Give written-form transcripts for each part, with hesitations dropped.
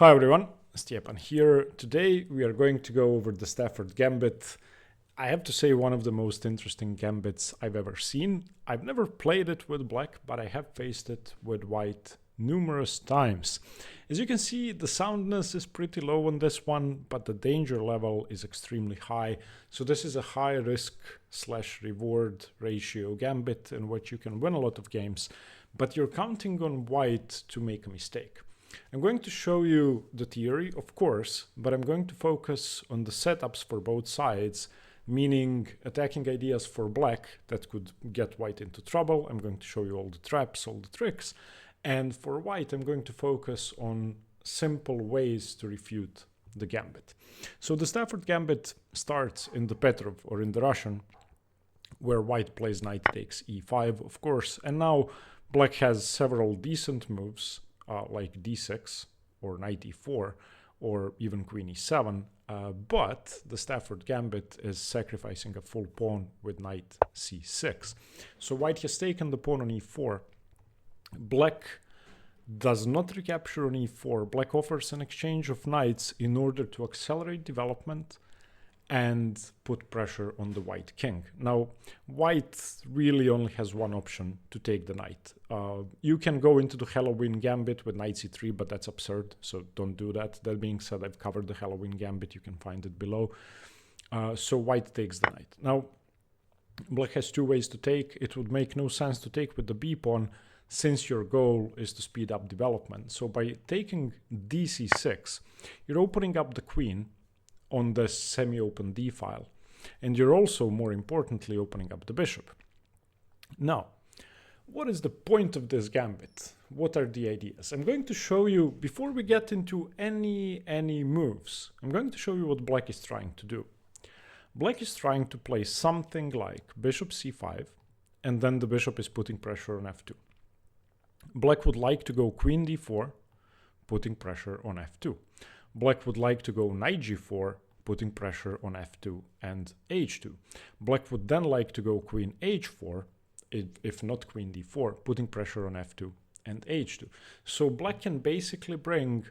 Hi everyone, Stepan here. Today we are going to go over the Stafford Gambit. I have to say one of the most interesting gambits I've ever seen. I've never played it with black, but I have faced it with white numerous times. As you can see, the soundness is pretty low on this one, but the danger level is extremely high. So this is a high risk / reward ratio gambit in which you can win a lot of games, but you're counting on white to make a mistake. I'm going to show you the theory, of course, but I'm going to focus on the setups for both sides, meaning attacking ideas for black that could get white into trouble. I'm going to show you all the traps, all the tricks. And for white, I'm going to focus on simple ways to refute the gambit. So the Stafford Gambit starts in the Petrov or in the Russian, where white plays knight takes e5, of course. And now black has several decent moves, like d6 or knight e4 or even queen e7, but the Stafford Gambit is sacrificing a full pawn with knight c6. So white has taken the pawn on e4. Black does not recapture on e4. Black offers an exchange of knights in order to accelerate development and put pressure on the white king. Now, white really only has one option to take the knight. You can go into the Halloween Gambit with knight c3, but that's absurd, so don't do that. That being said, I've covered the Halloween Gambit. You can find it below. So white takes the knight. Now, black has two ways to take. It would make no sense to take with the b pawn, since your goal is to speed up development. So by taking dc6, you're opening up the queen on the semi-open d file, and you're also, more importantly, opening up the bishop. Now, what is the point of this gambit? What are the ideas? I'm going to show you, before we get into any moves, I'm going to show you what black is trying to do. Black is trying to play something like bishop c5, and then the bishop is putting pressure on f2. Black would like to go queen d4, putting pressure on f2. Black would like to go knight g4, putting pressure on f2 and h2. Black would then like to go queen h4, if not queen d4, putting pressure on f2 and h2. So black can basically bring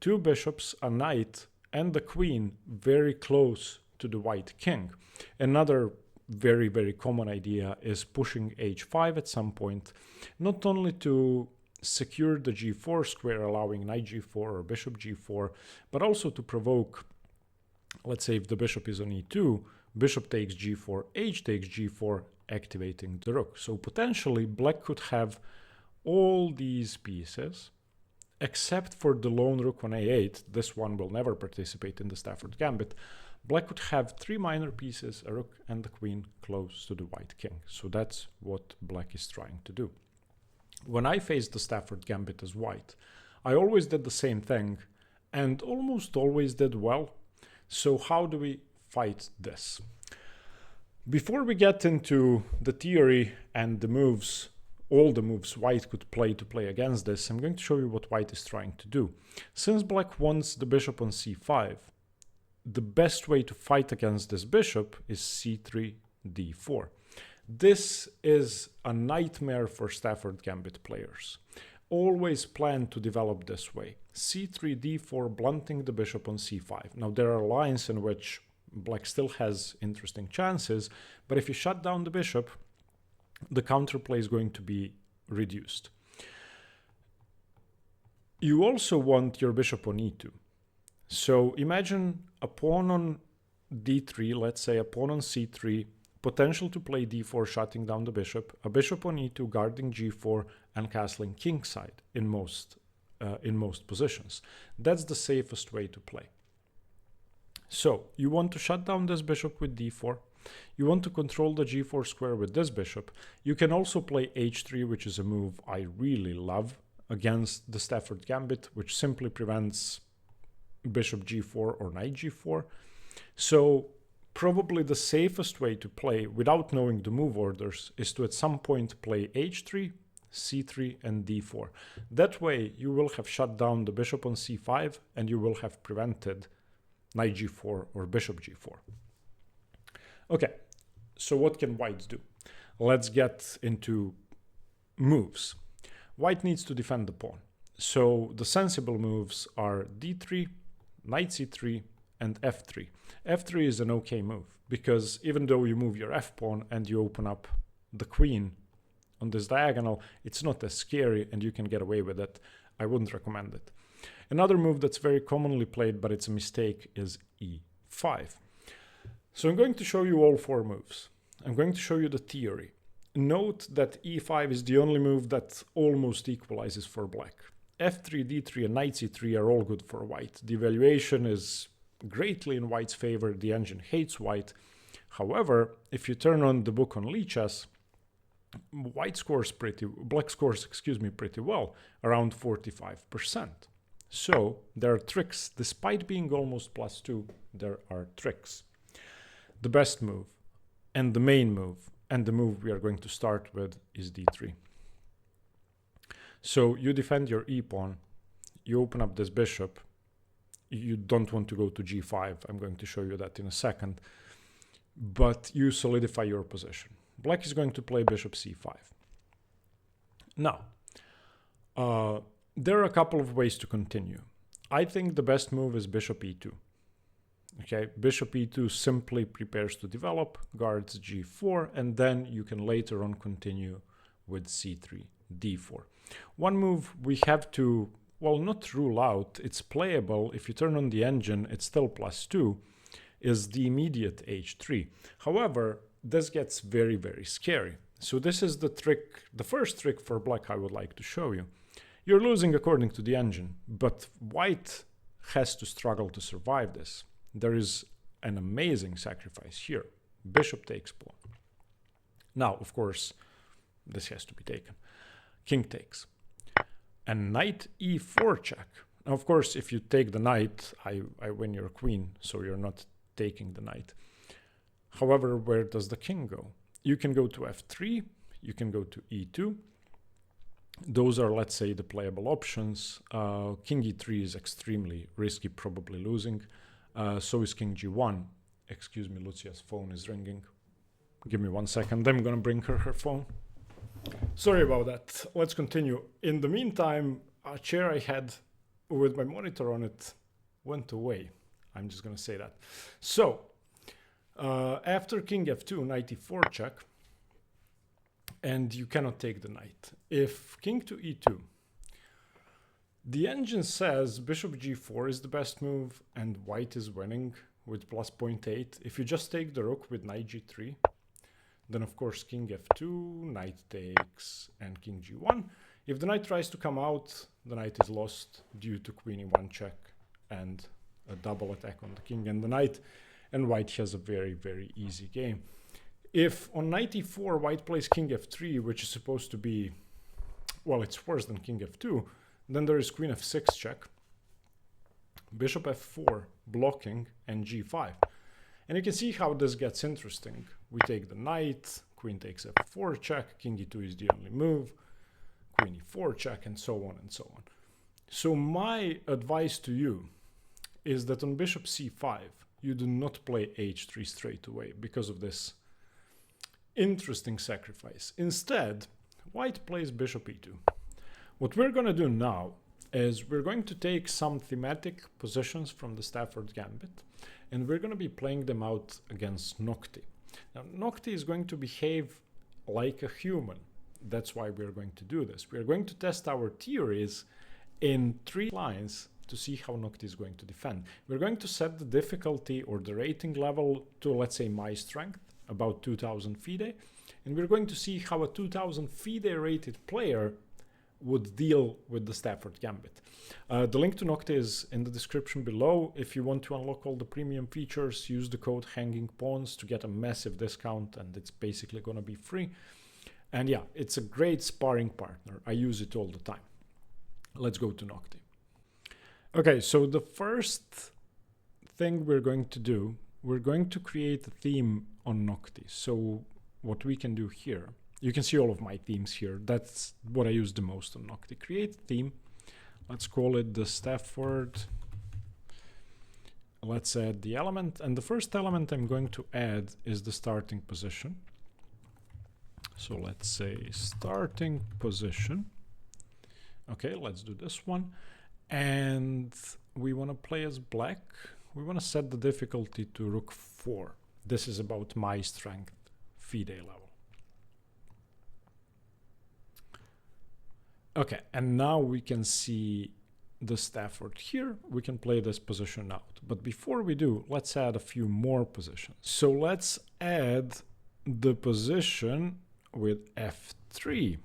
two bishops, a knight, and the queen very close to the white king. Another very common idea is pushing h5 at some point, not only to secure the g4 square, allowing knight g4 or bishop g4, but also to provoke, let's say if the bishop is on e2, bishop takes g4, h takes g4, activating the rook. So potentially black could have all these pieces, except for the lone rook on a8. This one will never participate in the Stafford Gambit. Black would have three minor pieces, a rook and the queen, close to the white king. So that's what black is trying to do. When I faced the Stafford Gambit as white, I always did the same thing and almost always did well. So how do we fight this? Before we get into the theory and the moves, all the moves white could play to play against this, I'm going to show you what white is trying to do. Since black wants the bishop on c5, the best way to fight against this bishop is c3, d4. This is a nightmare for Stafford Gambit players. Always plan to develop this way. c3, d4, blunting the bishop on c5. Now, there are lines in which black still has interesting chances, but if you shut down the bishop, the counterplay is going to be reduced. You also want your bishop on e2. So imagine a pawn on d3, let's say a pawn on c3, potential to play d4, shutting down the bishop, a bishop on e2, guarding g4, and castling kingside in most positions. That's the safest way to play. So you want to shut down this bishop with d4. You want to control the g4 square with this bishop. You can also play h3, which is a move I really love against the Stafford Gambit, which simply prevents bishop g4 or knight g4. So probably the safest way to play without knowing the move orders is to at some point play h3, c3, and d4. That way you will have shut down the bishop on c5 and you will have prevented knight g4 or bishop g4. Okay, so what can white do? Let's get into moves. White needs to defend the pawn. So the sensible moves are d3, knight c3, and f3. f3 is an okay move, because even though you move your f-pawn and you open up the queen on this diagonal, it's not as scary and you can get away with it. I wouldn't recommend it. Another move that's very commonly played, but it's a mistake, is e5. So I'm going to show you all 4 moves. I'm going to show you the theory. Note that e5 is the only move that almost equalizes for black. f3, d3, and knight c3 are all good for white. The evaluation is greatly in white's favor. The engine hates white. However, if you turn on the book on Lichess, black scores pretty well, around 45%. So there are tricks. Despite being almost +2, there are tricks. The best move and the main move and the move we are going to start with is d3. So you defend your e-pawn, you open up this bishop, you don't want to go to g5, I'm going to show you that in a second, but you solidify your position. Black is going to play bishop c5. Now, there are a couple of ways to continue. I think the best move is bishop e2. Okay, bishop e2 simply prepares to develop, guards g4, and then you can later on continue with c3, d4. One move we have to, well, not rule out, it's playable. If you turn on the engine, it's still +2, is the immediate h3. However, this gets very, very scary. So this is the trick, the first trick for black I would like to show you. You're losing according to the engine, but white has to struggle to survive this. There is an amazing sacrifice here. Bishop takes pawn. Now, of course, this has to be taken. King takes. And knight e4 check. Now, of course, if you take the knight, I win your queen, so you're not taking the knight. However, where does the king go? You can go to f3, you can go to e2. Those are, let's say, the playable options. King e3 is extremely risky, probably losing. So is king g1. Excuse me, Lucia's phone is ringing. Give me 1 second. I'm gonna bring her phone. Sorry about that. Let's continue. In the meantime, a chair I had with my monitor on it went away. I'm just gonna say that. So, after king f2, knight e4 check, and you cannot take the knight. If king to e2, the engine says bishop g4 is the best move and white is winning with plus 0.8. If you just take the rook with knight g3, then of course king f2, knight takes, and king g1. If the knight tries to come out, the knight is lost due to queen e1 check and a double attack on the king and the knight, and white has a very, very easy game. If on knight e4 white plays king f3, which is supposed to be, well, it's worse than king f2, then there is queen f6 check, bishop f4 blocking, and g5. And you can see how this gets interesting. We take the knight, queen takes f4 check, king e2 is the only move, queen e4 check, and so on and so on. So my advice to you is that on bishop c5, you do not play h3 straight away because of this interesting sacrifice. Instead, white plays bishop e2. What we're going to do now is we're going to take some thematic positions from the Stafford Gambit, and we're going to be playing them out against Noctie. Now, Noctie is going to behave like a human. That's why we're going to do this. We're going to test our theories in 3 lines to see how Noctie is going to defend. We're going to set the difficulty or the rating level to, let's say, my strength, about 2000 FIDE, and we're going to see how a 2000 FIDE rated player would deal with the Stafford Gambit. The link to Noctie is in the description below. If you want to unlock all the premium features, use the code Hanging Pawns to get a massive discount, and it's basically going to be free. And yeah, it's a great sparring partner. I use it all the time. Let's go to Noctie. Okay, so the first thing we're going to do, we're going to create a theme on Noctie. So what we can do here, you can see all of my themes here. That's what I use the most on Noctie. Create theme. Let's call it the Stafford. Let's add the element. And the first element I'm going to add is the starting position. So let's say starting position. Okay, let's do this one. And we want to play as black. We want to set the difficulty to rook 4. This is about my strength, FIDE level. Okay, and now we can see the Stafford here. We can play this position out. But before we do, let's add a few more positions. So let's add the position with f3.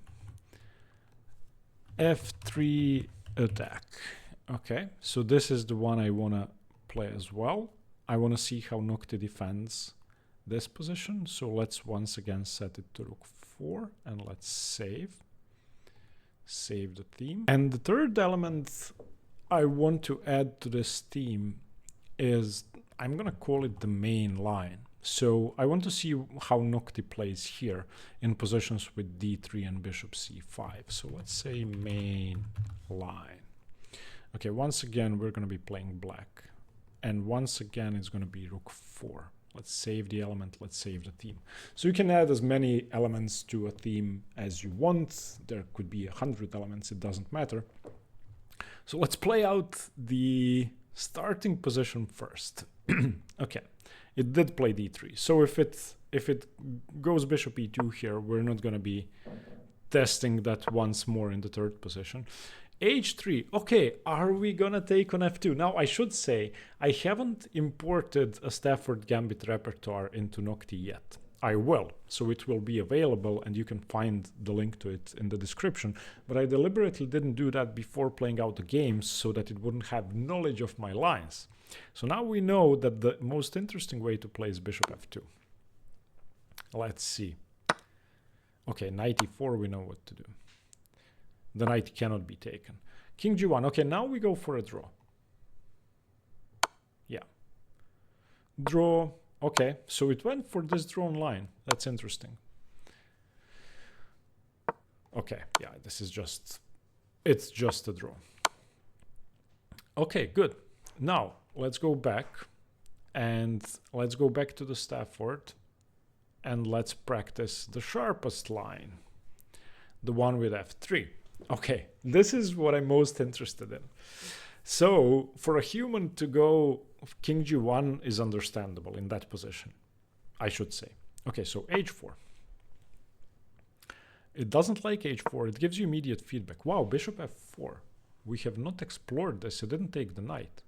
f3 attack. Okay, so this is the one I want to play as well. I want to see how Noctie defends this position. So let's once again set it to rook 4 and let's save. Save the theme. And the third element I want to add to this theme is, I'm going to call it the main line. So I want to see how Noctie plays here in positions with d3 and bishop c5. So let's say main line. Okay, once again, we're going to be playing black. And once again, it's going to be rook 4. Let's save the element, let's save the theme. So you can add as many elements to a theme as you want. There could be 100 elements, it doesn't matter. So let's play out the starting position first. Okay, it did play d3. So if it goes bishop e2 here, we're not going to be testing that once more in the third position. h3. Okay, are we gonna take on f2? Now I should say I haven't imported a Stafford Gambit repertoire into Noctie yet. I will, so it will be available and you can find the link to it in the description, but I deliberately didn't do that before playing out the games so that it wouldn't have knowledge of my lines. So now we know that the most interesting way to play is bishop f2. Let's see. Okay, knight e4, we know what to do. The knight cannot be taken. King g1. Okay, now we go for a draw. Yeah. Draw. Okay, so it went for this drawn line. That's interesting. Okay, yeah, this is just... It's just a draw. Okay, good. Now, let's go back. And let's go back to the Stafford. And let's practice the sharpest line. The one with f3. Okay, this is what I'm most interested in. So for a human to go king g1 is understandable in that position, I should say. Okay, so h4. It doesn't like h4. It gives you immediate feedback. Wow, bishop f4. We have not explored this. It didn't take the knight.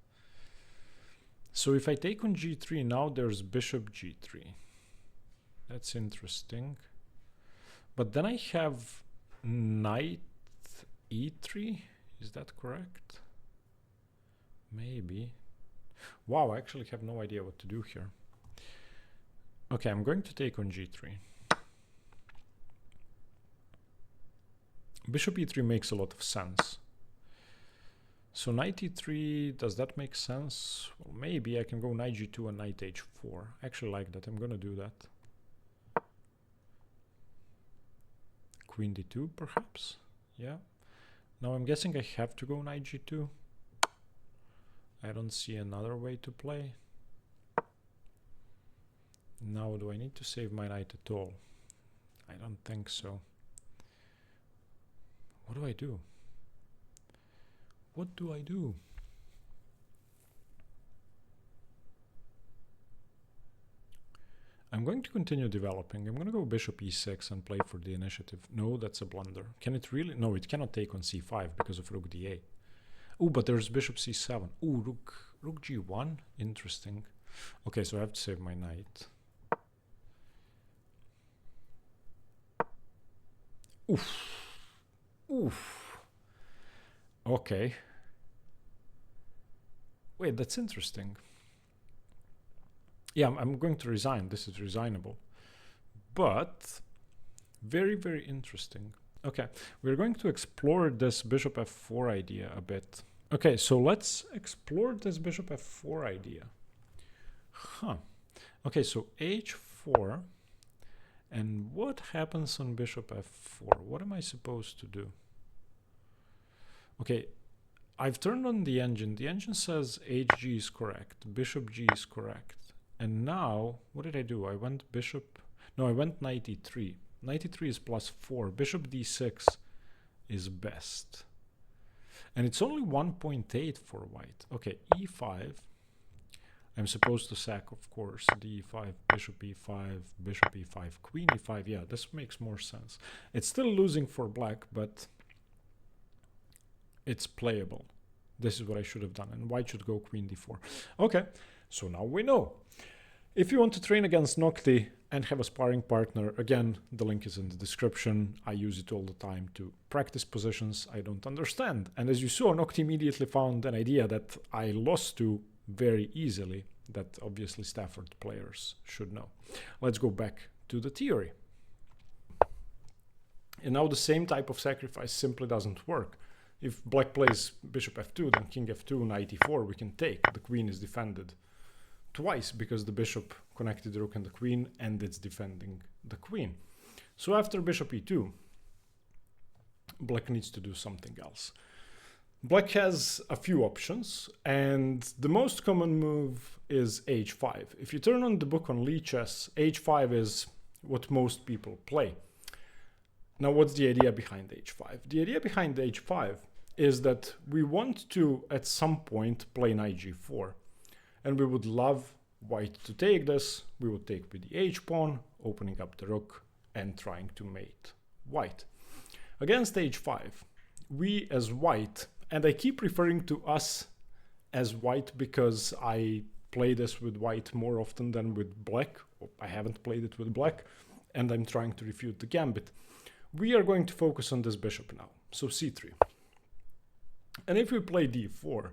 So if I take on g3, now there's bishop g3. That's interesting. But then I have knight e3, is that correct? Maybe. Wow, I actually have no idea what to do here. Okay, I'm going to take on g3. Bishop e3 makes a lot of sense. So knight e3, does that make sense? Well, maybe I can go knight g2 and knight h4. I actually like that. I'm going to do that. Queen d2, perhaps? Yeah. Now I'm guessing I have to go knight g2. I don't see another way to play. Now, do I need to save my knight at all? I don't think so. What do I do? What do I do? I'm going to continue developing. I'm going to go bishop e6 and play for the initiative. No, that's a blunder. Can it really? No, it cannot take on c5 because of rook d8. Oh, but there's bishop c7. Oh, rook g1. Interesting. Okay, so I have to save my knight. Oof. Oof. Okay. Wait, that's interesting. Yeah, I'm going to resign. This is resignable. But very, very interesting. Okay, we're going to explore this bishop f4 idea a bit. Okay, so let's explore this bishop f4 idea. Huh. Okay, so h4. And what happens on bishop f4? What am I supposed to do? Okay, I've turned on the engine. The engine says hg is correct. Bishop g is correct. And now, what did I do? I went bishop... No, I went knight e3. Knight e3 is +4. Bishop d6 is best. And it's only 1.8 for white. Okay, e5. I'm supposed to sack, of course, d5, bishop e5, bishop e5, queen e5. Yeah, this makes more sense. It's still losing for black, but it's playable. This is what I should have done. And white should go queen d4. Okay, so now we know. If you want to train against Noctie and have a sparring partner, again, the link is in the description. I use it all the time to practice positions I don't understand. And as you saw, Noctie immediately found an idea that I lost to very easily, that obviously Stafford players should know. Let's go back to the theory. And now the same type of sacrifice simply doesn't work. If black plays bishop f2, then king f2, knight e4, we can take. The queen is defended twice because the bishop connected the rook and the queen, and it's defending the queen. So after bishop e2, black needs to do something else. Black has a few options, and the most common move is h5. If you turn on the book on Lichess, h5 is what most people play. Now, what's the idea behind h5? The idea behind h5 is that we want to, at some point, play knight g4. And we would love white to take this. We would take with the h-pawn, opening up the rook, and trying to mate white. Against h5, we as white, and I keep referring to us as white because I play this with white more often than with black. I haven't played it with black, and I'm trying to refute the gambit. We are going to focus on this bishop now, so c3. And if we play d4,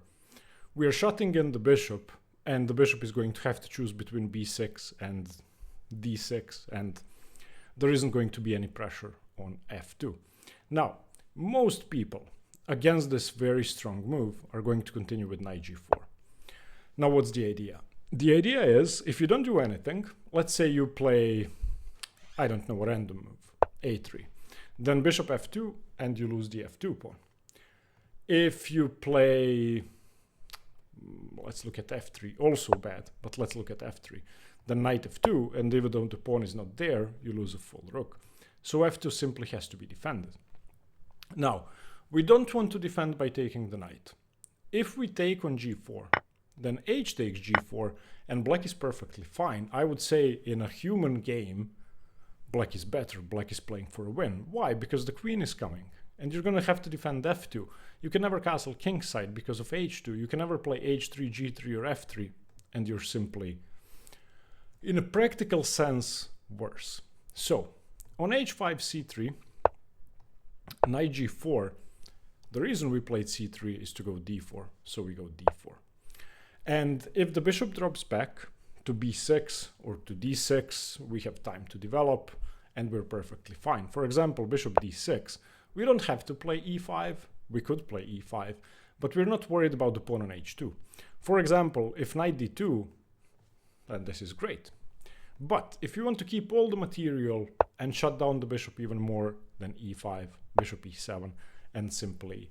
we are shutting in the bishop, and the bishop is going to have to choose between b6 and d6, and there isn't going to be any pressure on f2. Now, most people against this very strong move are going to continue with knight g4. Now, what's the idea? The idea is, if you don't do anything, let's say you play, I don't know, a random move, a3, then bishop f2, and you lose the f2 pawn. If you play, let's look at f3, also bad, but let's look at f3, then knight f2, and even though the pawn is not there, you lose a full rook. So f2 simply has to be defended. Now, we don't want to defend by taking the knight. If we take on g4, then h takes g4, and black is perfectly fine. I would say in a human game, black is better. Black is playing for a win. Why? Because the queen is coming, and you're going to have to defend f2. You can never castle kingside because of h2. You can never play h3, g3, or f3, and you're simply, in a practical sense, worse. So, on h5, c3, knight g4, the reason we played c3 is to go d4, so we go d4. And if the bishop drops back to b6 or to d6, we have time to develop, and we're perfectly fine. For example, bishop d6, we don't have to play e5, we could play e5, but we're not worried about the pawn on h2. For example, if knight d2, then this is great. But if you want to keep all the material and shut down the bishop even more, then e5, bishop e7, and simply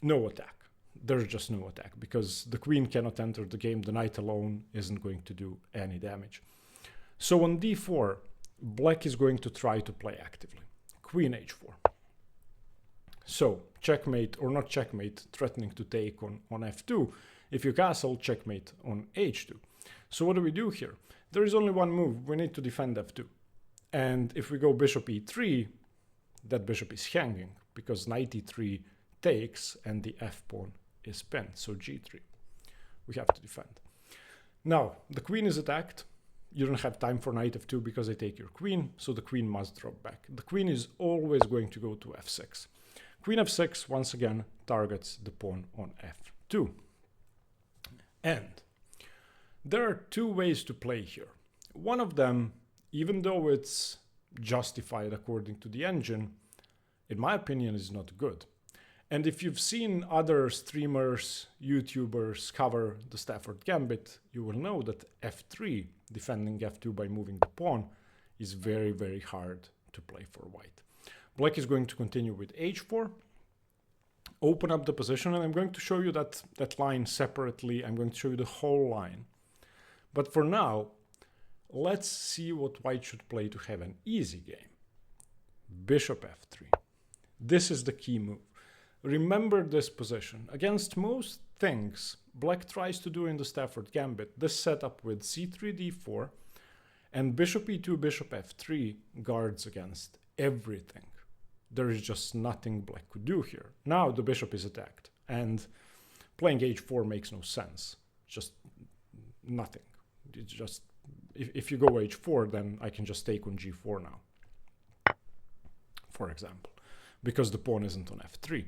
no attack. There's just no attack because the queen cannot enter the game. The knight alone isn't going to do any damage. So on d4, black is going to try to play actively. Queen h4. So checkmate, or not checkmate, threatening to take on f2. If you castle, checkmate on h2. So what do we do here? There is only one move. We need to defend f2. And if we go bishop e3, that bishop is hanging because knight e3 takes and the f-pawn is pinned, so g3. We have to defend. Now, the queen is attacked. You don't have time for knight f2 because I take your queen, so the queen must drop back. The queen is always going to go to f6. Queen f6, once again, targets the pawn on f2. And there are two ways to play here. One of them, even though it's justified according to the engine, in my opinion, is not good. And if you've seen other streamers, YouTubers cover the Stafford Gambit, you will know that f3, defending f2 by moving the pawn, is very, very hard to play for white. Black is going to continue with h4, open up the position, and I'm going to show you that line separately. I'm going to show you the whole line. But for now, let's see what white should play to have an easy game. Bishop f3. This is the key move. Remember this position. Against most things black tries to do in the Stafford Gambit, this setup with c3, d4, and bishop e2, bishop f3 guards against everything. There is just nothing black could do here. Now the bishop is attacked, and playing h4 makes no sense. Just nothing. It's just, if you go h4, then I can just take on g4 now, for example, because the pawn isn't on f3.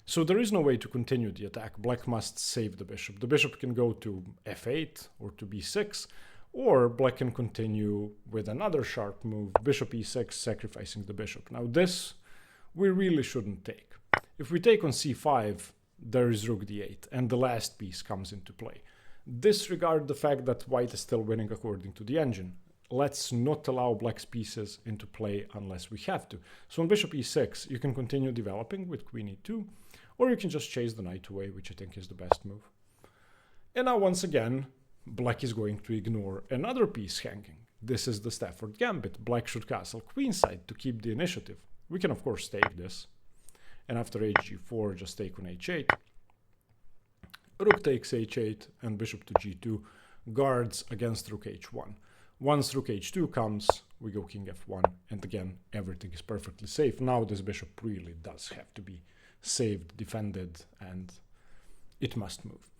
So there is no way to continue the attack. Black must save the bishop. The bishop can go to f8 or to b6, or black can continue with another sharp move, bishop e6, sacrificing the bishop. Now this we really shouldn't take. If we take on c5, there is rook d8, and the last piece comes into play. Disregard the fact that white is still winning according to the engine. Let's not allow black's pieces into play unless we have to. So on bishop e6, you can continue developing with queen e2, or you can just chase the knight away, which I think is the best move. And now once again, black is going to ignore another piece hanging. This is the Stafford Gambit. Black should castle queenside to keep the initiative. We can of course take this, and after hg4, just take on h8. Rook takes h8, and bishop to g2 guards against rook h1. Once rook h2 comes, we go king f1, and again, everything is perfectly safe. Now this bishop really does have to be saved, defended, and it must move.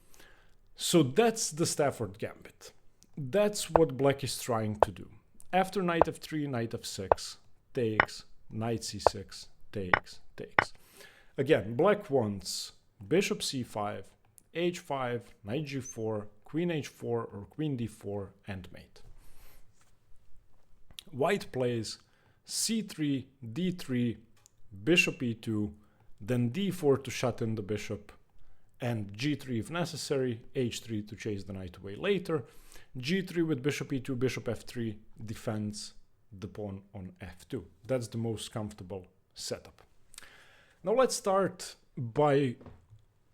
So that's the Stafford Gambit. That's what black is trying to do. After knight f3, knight f6, takes, knight c6, takes, takes. Again, black wants bishop c5, h5, knight g4, queen h4, or queen d4, and mate. White plays c3, d3, bishop e2, then d4 to shut in the bishop, and g3 if necessary, h3 to chase the knight away later, g3 with bishop e2, bishop f3 defends the pawn on f2. That's the most comfortable setup. Now let's start by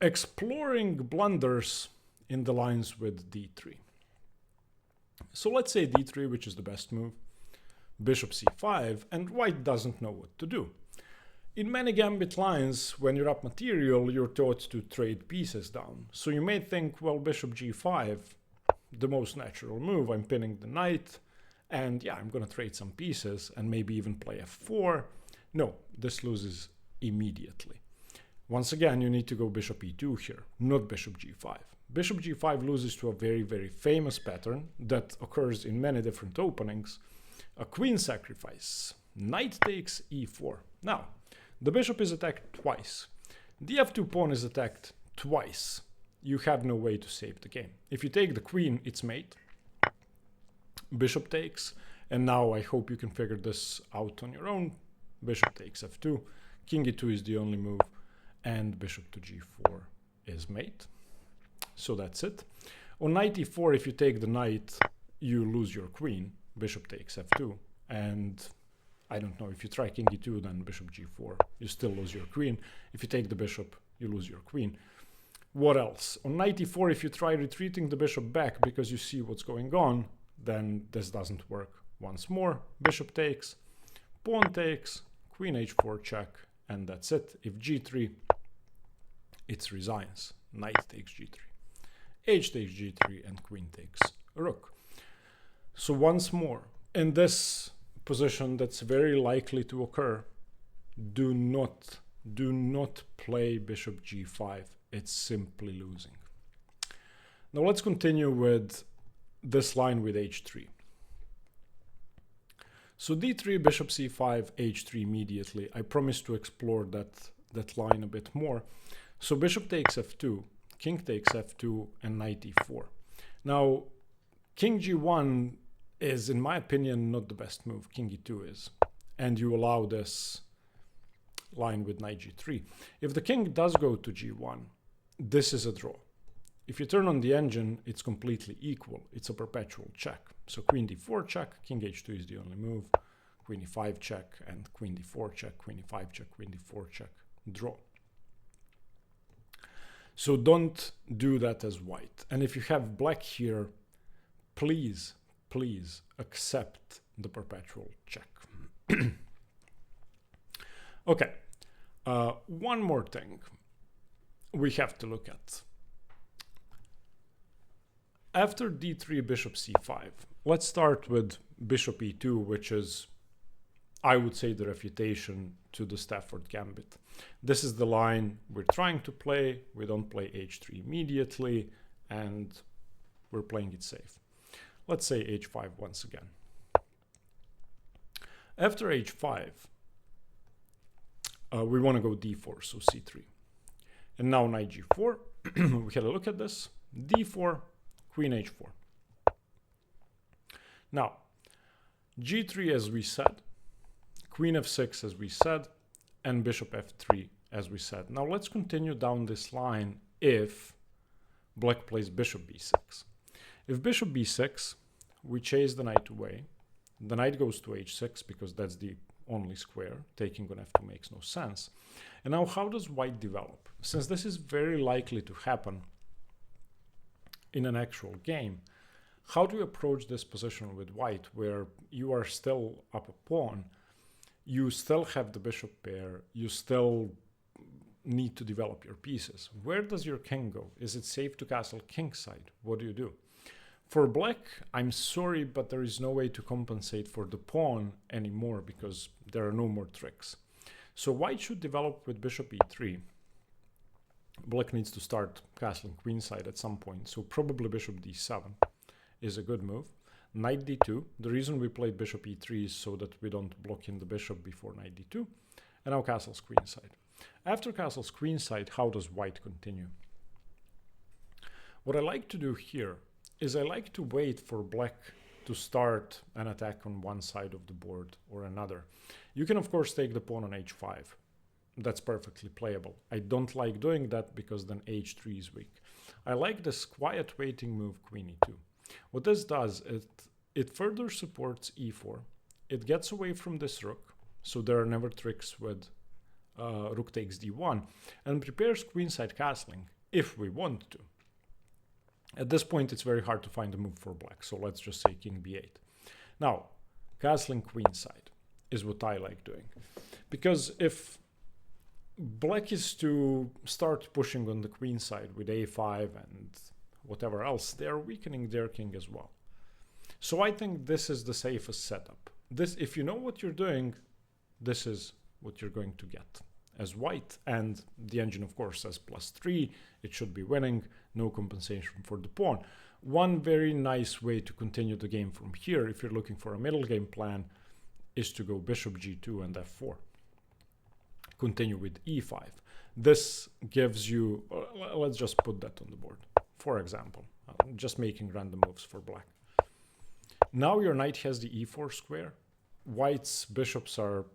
exploring blunders in the lines with d3. So let's say d3, which is the best move, bishop c5, and white doesn't know what to do. In many gambit lines, when you're up material, you're taught to trade pieces down. So you may think, well, bishop g5, the most natural move, I'm pinning the knight, and yeah, I'm gonna trade some pieces and maybe even play f4. No, this loses immediately. Once again, you need to go bishop e2 here, not bishop g5. Bishop g5 loses to a very, very famous pattern that occurs in many different openings. A queen sacrifice, knight takes e4. Now, the bishop is attacked twice. The f2 pawn is attacked twice. You have no way to save the game. If you take the queen, it's mate. Bishop takes, and now I hope you can figure this out on your own. Bishop takes f2, king e2 is the only move, and bishop to g4 is mate. So that's it. On knight e4, if you take the knight, you lose your queen. Bishop takes f2, and I don't know, if you try king e2, then bishop g4, you still lose your queen. If you take the bishop, you lose your queen. What else? On knight e4, if you try retreating the bishop back because you see what's going on, then this doesn't work. Once more, bishop takes, pawn takes, queen h4 check, and that's it. If g3, it resigns. Knight takes g3, h takes g3, and queen takes rook. So once more, in this position that's very likely to occur, do not play bishop g5. It's simply losing. Now let's continue with this line with h3. So d3, bishop c5, h3 immediately. I promise to explore that line a bit more. So bishop takes f2, king takes f2, and knight e4. Now, king g1 is, in my opinion, not the best move. King e2 is. And you allow this line with knight g3. If the king does go to g1, this is a draw. If you turn on the engine, it's completely equal. It's a perpetual check. So queen d4 check, king h2 is the only move, queen e5 check, and queen d4 check, queen e5 check, queen d4 check, draw. So don't do that as white. And if you have black here, please accept the perpetual check. Okay, one more thing. we have to look at. After d3, bishop c5, let's start with bishop e2, which is, I would say, the refutation to the Stafford Gambit. This is the line we're trying to play. We don't play h3 immediately, and we're playing it safe. Let's say h5 once again. After h5, we want to go d4, so c3. And now knight g4, we had a look at this, d4, queen h4. Now, g3 as we said, queen f6 as we said, and bishop f3 as we said. Now let's continue down this line if black plays bishop b6. If bishop b6, we chase the knight away. The knight goes to h6 because that's the only square. Taking on f2 makes no sense. And now how does white develop? Since this is very likely to happen in an actual game, how do you approach this position with white where you are still up a pawn, you still have the bishop pair, you still need to develop your pieces? Where does your king go? Is it safe to castle kingside? What do you do? For black, I'm sorry, but there is no way to compensate for the pawn anymore because there are no more tricks. So white should develop with bishop e3. Black needs to start castling queenside at some point, so probably bishop d7 is a good move. Knight d2. The reason we played bishop e3 is so that we don't block in the bishop before knight d2. And now castles queenside. After castles queenside, how does white continue? What I like to do here is I like to wait for black to start an attack on one side of the board or another. You can of course take the pawn on h5. That's perfectly playable. I don't like doing that because then h3 is weak. I like this quiet waiting move, queen e2. What this does, it further supports e4. It gets away from this rook, so there are never tricks with rook takes d1, and prepares queenside castling if we want to. At this point, it's very hard to find a move for black, so let's just say king b8. Now, castling queenside is what I like doing, because if black is to start pushing on the queenside with a5 and whatever else, they are weakening their king as well. So I think this is the safest setup. This, if you know what you're doing, this is what you're going to get as white. And the engine, of course, says +3. It should be winning. No compensation for the pawn. One very nice way to continue the game from here, if you're looking for a middle game plan, is to go bishop g2 and f4. Continue with e5. This gives you, let's just put that on the board. For example, I'm just making random moves for black. Now your knight has the e4 square. White's bishops are,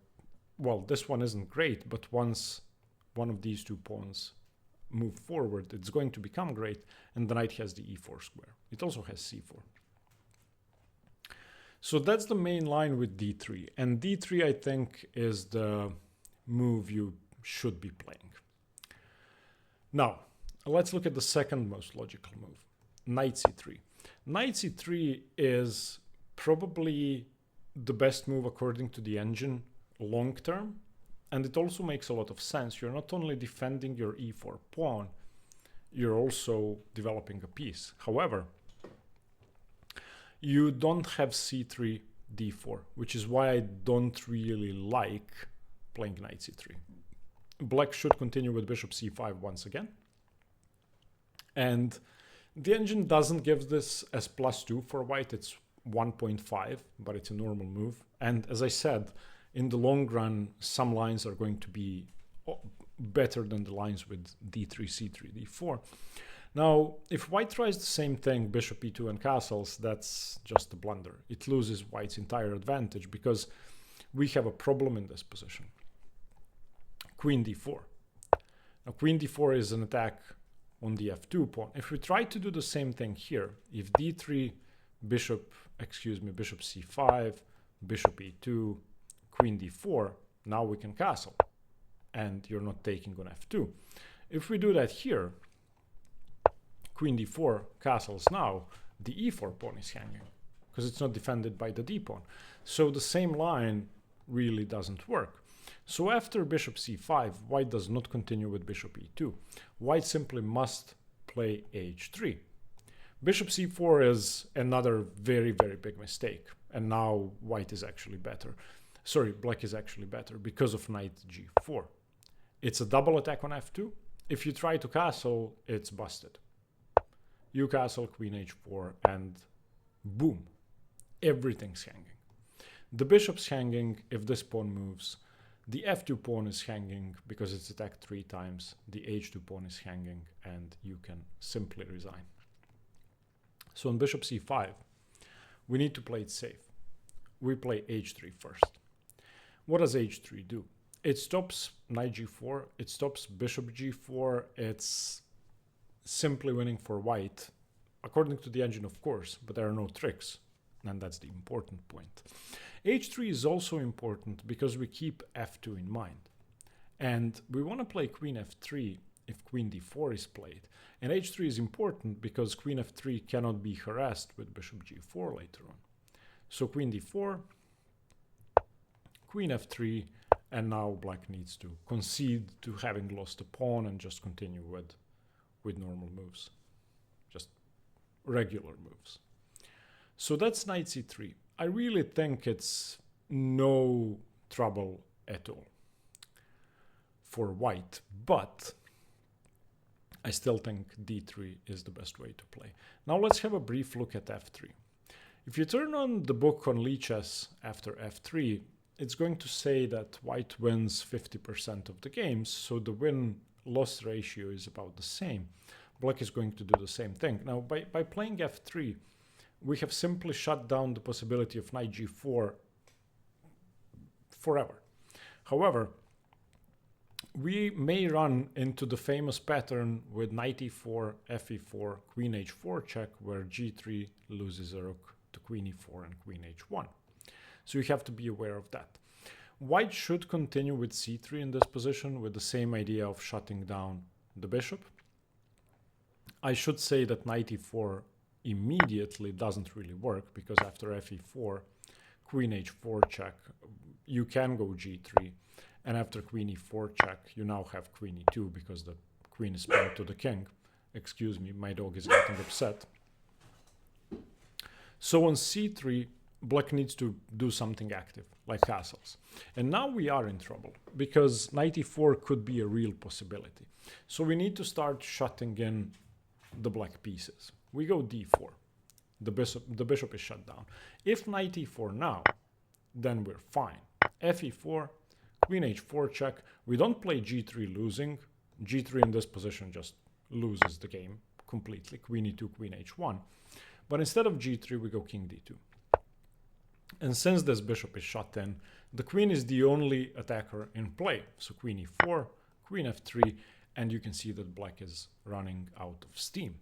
well, this one isn't great, but once one of these two pawns move forward, it's going to become great, and the knight has the e4 square. It also has c4. So that's the main line with d3, and d3 I think is the move you should be playing. Now, let's look at the second most logical move, knight c3. Knight c3 is probably the best move according to the engine long term, and it also makes a lot of sense. You're not only defending your e4 pawn, you're also developing a piece. However, you don't have c3, d4, which is why I don't really like playing knight c3. Black should continue with bishop c5 once again. And the engine doesn't give this as +2 for white. It's 1.5, but it's a normal move. And as I said, in the long run, some lines are going to be better than the lines with d3, c3, d4. Now, if white tries the same thing, bishop e2 and castles, that's just a blunder. It loses white's entire advantage because we have a problem in this position. Queen d4. Now, queen d4 is an attack on the f2 pawn. If we try to do the same thing here, if d3, bishop c5, bishop e2, queen d4, now we can castle, and you're not taking on f2. If we do that here, queen d4 castles now, the e4 pawn is hanging, because it's not defended by the d pawn. So the same line really doesn't work. So after bishop c5, white does not continue with bishop e2. White simply must play h3. Bishop c4 is another very, very big mistake. And now white is actually better. Sorry, black is actually better because of knight g4. It's a double attack on f2. If you try to castle, it's busted. You castle, queen h4, and boom, everything's hanging. The bishop's hanging if this pawn moves. The f2 pawn is hanging because it's attacked 3 times. The h2 pawn is hanging, and you can simply resign. So on bishop c5, we need to play it safe. We play h3 first. What does h3 do? It stops knight g4, it stops bishop g4, it's simply winning for white, according to the engine, of course, but there are no tricks, and that's the important point. h3 is also important because we keep f2 in mind, and we want to play queen f3 if queen d4 is played, and h3 is important because queen f3 cannot be harassed with bishop g4 later on. So queen d4, queen f3, and now black needs to concede to having lost a pawn and just continue with normal moves, just regular moves. So that's knight c3. I really think it's no trouble at all for white, but I still think d3 is the best way to play. Now let's have a brief look at f3. If you turn on the book on Lichess after f3, it's going to say that white wins 50% of the games, so the win-loss ratio is about the same. Black is going to do the same thing. Now, by playing f3, we have simply shut down the possibility of knight g4 forever. However, we may run into the famous pattern with knight e4, fe4, queen h4 check, where g3 loses a rook to queen e4 and queen h1. So you have to be aware of that. White should continue with c3 in this position with the same idea of shutting down the bishop. I should say that knight e4 immediately doesn't really work because after fe4, queen h4 check, you can go g3. And after queen e4 check, you now have queen e2 because the queen is pinned to the king. Excuse me, my dog is getting upset. So on c3, black needs to do something active, like castles. And now we are in trouble, because knight e4 could be a real possibility. So we need to start shutting in the black pieces. We go d4. The bishop is shut down. If knight e4 now, then we're fine. fe4, queen h4 check. We don't play g3 losing. g3 in this position just loses the game completely. Queen e2, queen h1. But instead of g3, we go king d2. And since this bishop is shut in, the queen is the only attacker in play. So queen e4, queen f3, and you can see that black is running out of steam.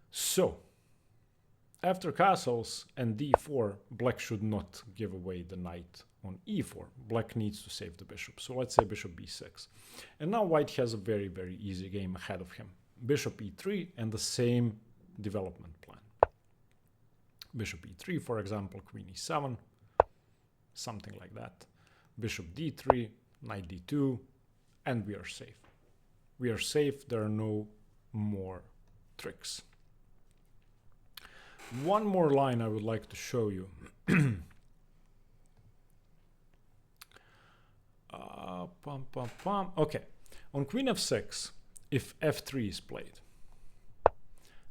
So, after castles and d4, black should not give away the knight on e4. Black needs to save the bishop. So let's say bishop b6. And now white has a very, very easy game ahead of him. Bishop e3 and the same development plan. Bishop e3, for example, queen e7, something like that. Bishop d3, knight d2, and we are safe. We are safe, there are no more tricks. One more line I would like to show you. Okay, on queen f6, if f3 is played,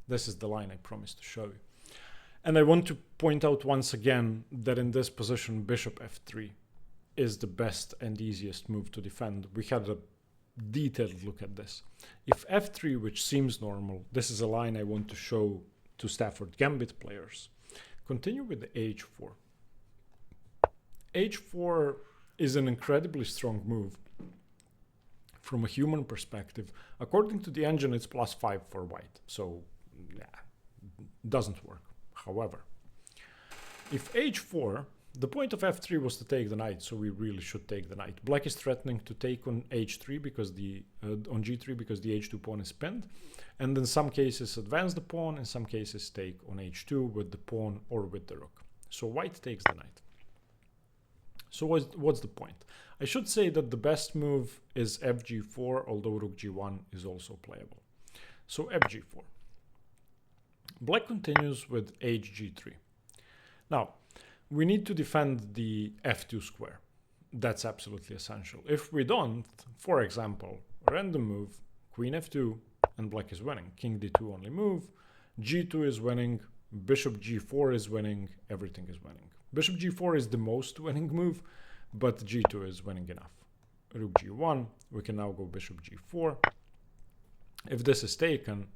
this is the line I promised to show you. And I want to point out once again that in this position, bishop f3 is the best and easiest move to defend. We had a detailed look at this. If f3, which seems normal, this is a line I want to show to Stafford Gambit players. Continue with the h4. h4 is an incredibly strong move from a human perspective. According to the engine, it's +5 for white. So, yeah, doesn't work. However, if h4, the point of f3 was to take the knight, so we really should take the knight. Black is threatening to take on h3 because on g3 because the h2 pawn is pinned, and in some cases advance the pawn, in some cases take on h2 with the pawn or with the rook. So white takes the knight. So what's the point? I should say that the best move is fg4, although rook g1 is also playable. So fg4. Black continues with hg3. Now, we need to defend the f2 square. That's absolutely essential. If we don't, for example, random move, queen f2, and black is winning. King d2 only move, g2 is winning, bishop g4 is winning, everything is winning. Bishop g4 is the most winning move, but g2 is winning enough. Rook g1, we can now go bishop g4. If this is taken,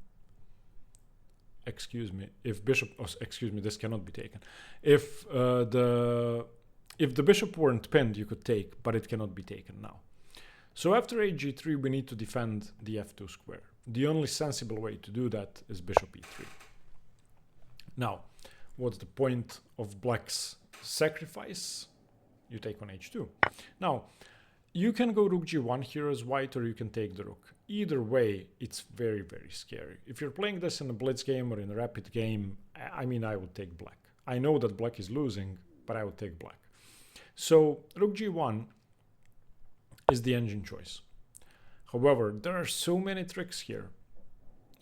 this cannot be taken. If the bishop weren't pinned, you could take, but it cannot be taken now. So after hg3, we need to defend the f2 square. The only sensible way to do that is bishop e3. Now, what's the point of black's sacrifice? You take on h2. Now, you can go rook g1 here as white, or you can take the rook. Either way, it's very, very scary. If you're playing this in a blitz game or in a rapid game, I mean, I would take black. I know that black is losing, but I would take black. So rook g1 is the engine choice. However, there are so many tricks here.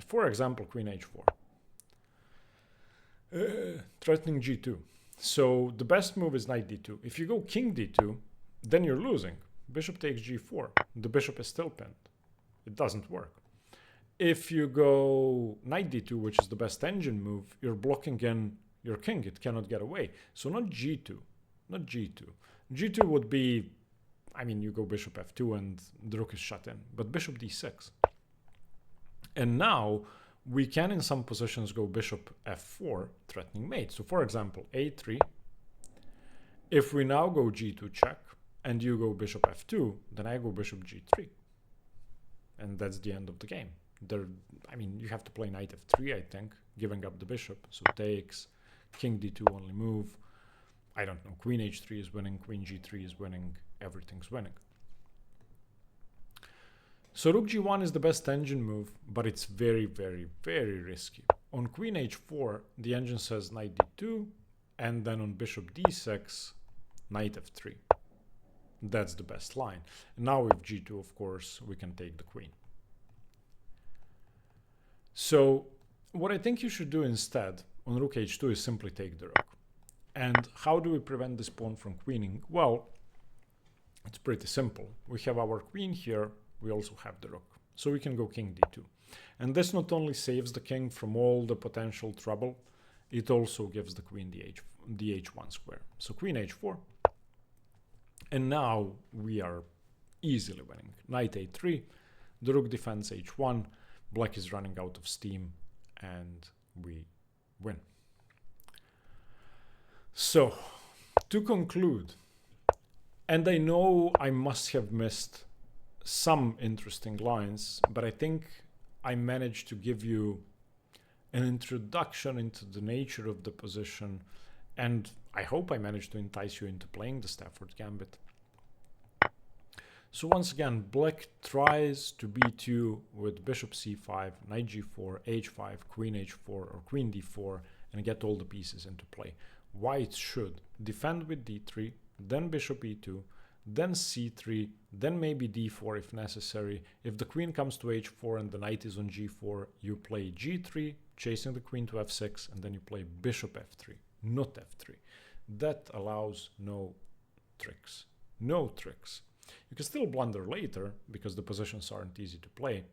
For example, queen h4. Threatening g2. So the best move is knight d2. If you go king d2, then you're losing. Bishop takes g4. The bishop is still pinned. It doesn't work. If you go knight d2, which is the best engine move, you're blocking in your king. It cannot get away. So not g2. Not g2. g2 would be, I mean, you go bishop f2 and the rook is shut in. But bishop d6. And now we can in some positions go bishop f4, threatening mate. So for example, a3. If we now go g2 check and you go bishop f2, then I go bishop g3. And that's the end of the game. I mean, you have to play knight f3, I think, giving up the bishop. So takes, king d2 only move. I don't know, queen h3 is winning, queen g3 is winning, everything's winning. So rook g1 is the best engine move, but it's very, very, very risky. On queen h4, the engine says knight d2, and then on bishop d6, knight f3. That's the best line. Now with g2, of course, we can take the queen. So what I think you should do instead on rook h2 is simply take the rook. And how do we prevent this pawn from queening? Well, it's pretty simple. We have our queen here. We also have the rook. So we can go king d2. And this not only saves the king from all the potential trouble, it also gives the queen the h1 square. So queen h4. And now we are easily winning. Knight a3, the rook defends h1, black is running out of steam, and we win. So, to conclude, and I know I must have missed some interesting lines, but I think I managed to give you an introduction into the nature of the position, and I hope I managed to entice you into playing the Stafford Gambit. So once again, black tries to beat you with bishop c5, knight g4, h5, queen h4, or queen d4, and get all the pieces into play. White should defend with d3, then bishop e2, then c3, then maybe d4 if necessary. If the queen comes to h4 and the knight is on g4, you play g3, chasing the queen to f6, and then you play bishop f3, not f3. That allows no tricks. No tricks. You can still blunder later because the positions aren't easy to play,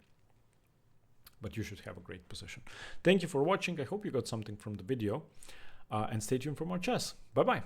but you should have a great position. Thank you for watching. I hope you got something from the video, and stay tuned for more chess. Bye-bye.